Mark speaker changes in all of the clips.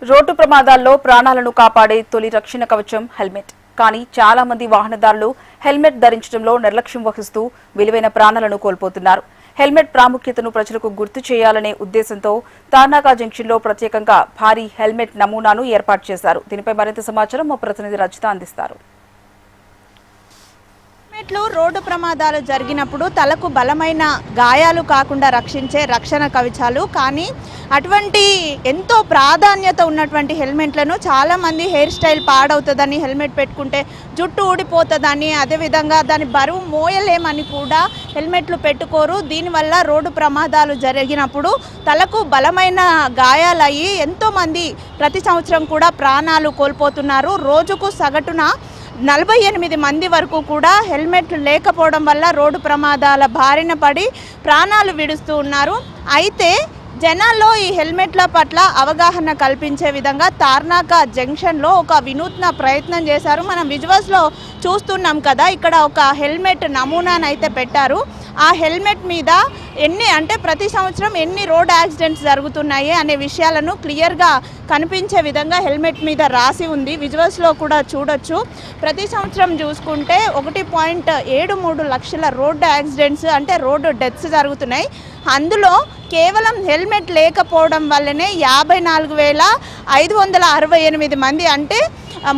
Speaker 1: Road ప్రమాదాల్లో ప్రాణాలను కాపాడే తొలి రక్షణ కవచం హెల్మెట్. కానీ చాలా మంది వాహనదారులు హెల్మెట్ ధరించడంలో నిర్లక్ష్యం వహిస్తూ విలువైన ప్రాణాలను కోల్పోతున్నారు. హెల్మెట్ ప్రాముఖ్యతను ప్రజలకు గుర్తు చేయాలనే ఉద్దేశంతో తార్నాక జంక్షన్లో ప్రత్యేకంగా భారీ హెల్మెట్ నమూనాను ఏర్పాటు చేశారు. దీనిపై మరింత సమాచారం మా ప్రతినిధి రజిత అందిస్తారు.
Speaker 2: హెల్మెట్లు రోడ్డు ప్రమాదాలు జరిగినప్పుడు తలకు బలమైన గాయాలు కాకుండా రక్షించే రక్షణ కవచాలు. కానీ అటువంటి ఎంతో ప్రాధాన్యత ఉన్నటువంటి హెల్మెట్లను చాలామంది హెయిర్ స్టైల్ పాడవుతుందని హెల్మెట్ పెట్టుకుంటే జుట్టు ఊడిపోతుందని, అదేవిధంగా దాని బరువు మోయలేమని కూడా హెల్మెట్లు పెట్టుకోరు. దీనివల్ల రోడ్డు ప్రమాదాలు జరిగినప్పుడు తలకు బలమైన గాయాలయ్యి ఎంతోమంది ప్రతి సంవత్సరం కూడా ప్రాణాలు కోల్పోతున్నారు. రోజుకు సగటున 48 మంది వరకు కూడా హెల్మెట్లు లేకపోవడం వల్ల రోడ్డు ప్రమాదాల బారిన పడి ప్రాణాలు విడుస్తూ ఉన్నారు. అయితే జనాల్లో ఈ హెల్మెట్ల పట్ల అవగాహన కల్పించే విధంగా తార్నాక జంక్షన్లో ఒక వినూత్న ప్రయత్నం చేశారు. మనం విజువల్స్లో చూస్తున్నాం కదా, ఇక్కడ ఒక హెల్మెట్ నమూనాను అయితే పెట్టారు. ఆ హెల్మెట్ మీద ప్రతి సంవత్సరం ఎన్ని రోడ్ యాక్సిడెంట్స్ జరుగుతున్నాయి అనే విషయాలను క్లియర్గా కనిపించే విధంగా హెల్మెట్ మీద రాసి ఉంది. విజువల్స్లో కూడా చూడొచ్చు. ప్రతి సంవత్సరం చూసుకుంటే 1.73 లక్షల రోడ్ యాక్సిడెంట్స్ రోడ్డు డెత్స్ జరుగుతున్నాయి. అందులో కేవలం హెల్మెట్ లేకపోవడం వల్లనే 54,568 మంది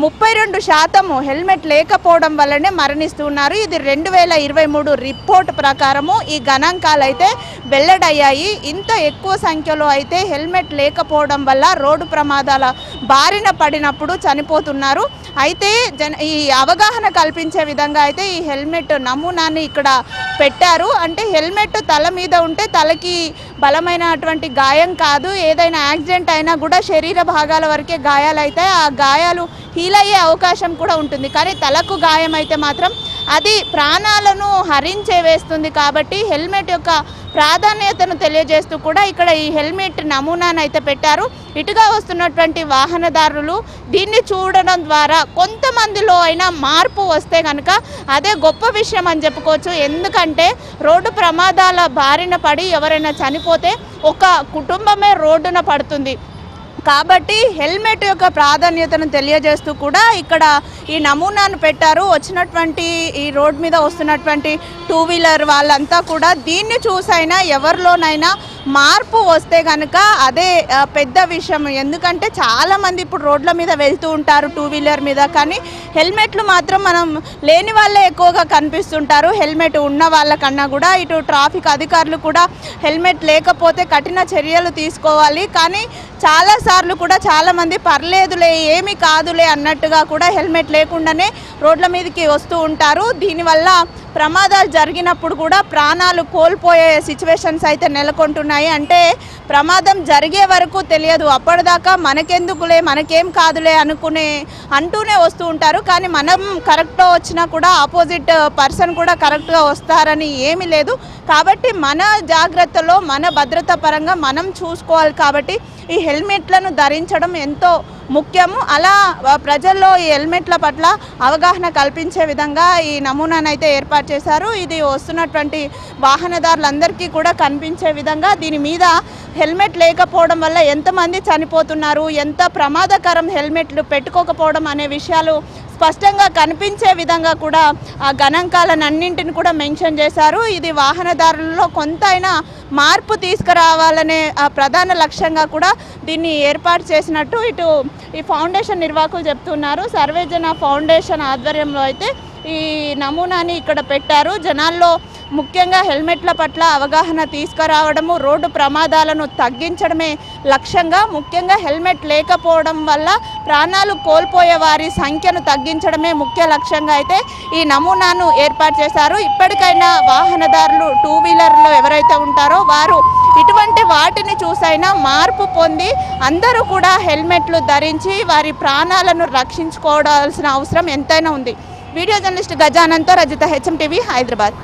Speaker 2: 32% హెల్మెట్ లేకపోవడం వల్లనే మరణిస్తున్నారు. ఇది 2023 రిపోర్ట్ ప్రకారము ఈ గణాంకాలు అయితే వెల్లడయ్యాయి. ఇంత ఎక్కువ సంఖ్యలో అయితే హెల్మెట్ లేకపోవడం వల్ల రోడ్డు ప్రమాదాల బారిన పడినప్పుడు చనిపోతున్నారు. అయితే ఈ అవగాహన కల్పించే విధంగా అయితే ఈ హెల్మెట్ నమూనాన్ని ఇక్కడ పెట్టారు. హెల్మెట్ తల మీద ఉంటే తలకి బలమైనటువంటి గాయం కాదు, ఏదైనా యాక్సిడెంట్ అయినా కూడా శరీర భాగాల వరకే గాయాలు అవుతాయి. ఆ గాయాలు హీల్ అయ్యే అవకాశం కూడా ఉంటుంది. కానీ తలకు గాయం అయితే మాత్రం అది ప్రాణాలను హరించే వేస్తుంది. కాబట్టి హెల్మెట్ యొక్క ప్రాధాన్యతను తెలియజేస్తూ కూడా ఇక్కడ ఈ హెల్మెట్ నమూనాను అయితే పెట్టారు. ఇటుగా వస్తున్నటువంటి వాహనదారులు దీన్ని చూడడం ద్వారా కొంతమందిలో అయినా మార్పు వస్తే కనుక అదే గొప్ప విషయం అని చెప్పుకోవచ్చు. ఎందుకంటే రోడ్డు ప్రమాదాల బారిన పడి ఎవరైనా చనిపోతే ఒక కుటుంబమే రోడ్డున పడుతుంది. కాబట్టి హెల్మెట్ యొక్క ప్రాధాన్యతను తెలియజేస్తూ కూడా ఇక్కడ ఈ నమూనాను పెట్టారు. వచ్చినటువంటి ఈ రోడ్ మీద వస్తున్నటువంటి 2 వీలర్ వాళ్ళంతా కూడా దీన్ని చూసైనా ఎవరిలోనైనా మార్పు వస్తే కనుక అదే పెద్ద విషయం. ఎందుకంటే చాలామంది ఇప్పుడు రోడ్ల మీద వెళ్తూ ఉంటారు 2 వీలర్ మీద, కానీ హెల్మెట్లు మాత్రం మనం లేని వాళ్ళే ఎక్కువగా కనిపిస్తుంటారు హెల్మెట్ ఉన్న వాళ్ళకన్నా కూడా. ఇటు ట్రాఫిక్ అధికారులు కూడా హెల్మెట్ లేకపోతే కఠిన చర్యలు తీసుకోవాలి. కానీ చాలాసార్లు కూడా చాలామంది పర్లేదులే ఏమీ కాదులే అన్నట్టుగా కూడా హెల్మెట్ లేకుండానే రోడ్ల మీదకి వస్తూ ఉంటారు. దీనివల్ల ప్రమాదాలు జరిగినప్పుడు కూడా ప్రాణాలు కోల్పోయే సిచ్యువేషన్స్ అయితే నెలకొంటున్నాయి. ప్రమాదం జరిగే వరకు తెలియదు, అప్పటిదాకా మనకెందుకులే మనకేం కాదులే అంటూనే వస్తూ ఉంటారు. కానీ మనం కరెక్ట్గా వచ్చినా కూడా ఆపోజిట్ పర్సన్ కూడా కరెక్ట్గా వస్తారని ఏమీ లేదు. కాబట్టి మన జాగ్రత్తలో మన భద్రత పరంగా మనం చూసుకోవాలి. కాబట్టి ఈ హెల్మెట్లను ధరించడం ఎంతో ముఖ్యము. అలా ప్రజల్లో ఈ హెల్మెట్ల పట్ల అవగాహన కల్పించే విధంగా ఈ నమూనాను అయితే ఏర్పాటు చేశారు. ఇది వస్తున్నటువంటి వాహనదారులందరికీ కూడా కనిపించే విధంగా దీని మీద హెల్మెట్ లేకపోవడం వల్ల ఎంతమంది చనిపోతున్నారు, ఎంత ప్రమాదకరం హెల్మెట్లు పెట్టుకోకపోవడం అనే విషయాలు స్పష్టంగా కనిపించే విధంగా కూడా ఆ గణాంకాలన్నింటిని కూడా మెన్షన్ చేశారు. ఇది వాహనదారులలో కొంత అయినా మార్పు తీసుకురావాలనే ప్రధాన లక్ష్యంగా కూడా దీన్ని ఏర్పాటు చేసినట్టు ఇటు ఈ ఫౌండేషన్ నిర్వాహకులు చెప్తున్నారు. సర్వేజన ఫౌండేషన్ ఆధ్వర్యంలో అయితే ఈ నమూనాని ఇక్కడ పెట్టారు. జనాల్లో ముఖ్యంగా హెల్మెట్ల పట్ల అవగాహన తీసుకురావడము, రోడ్డు ప్రమాదాలను తగ్గించడమే లక్ష్యంగా, ముఖ్యంగా హెల్మెట్ లేకపోవడం వల్ల ప్రాణాలు కోల్పోయే వారి సంఖ్యను తగ్గించడమే ముఖ్య లక్ష్యంగా అయితే ఈ నమూనాను ఏర్పాటు చేశారు. ఇప్పటికైనా వాహనదారులు 2 వీలర్లో ఎవరైతే ఉంటారో వారు ఇటువంటి వాటిని చూసైనా మార్పు పొంది అందరూ కూడా హెల్మెట్లు ధరించి వారి ప్రాణాలను రక్షించుకోవాల్సిన అవసరం ఎంతైనా ఉంది. వీడియో జర్నలిస్ట్ గజానంతో రజిత, HM TV, హైదరాబాద్.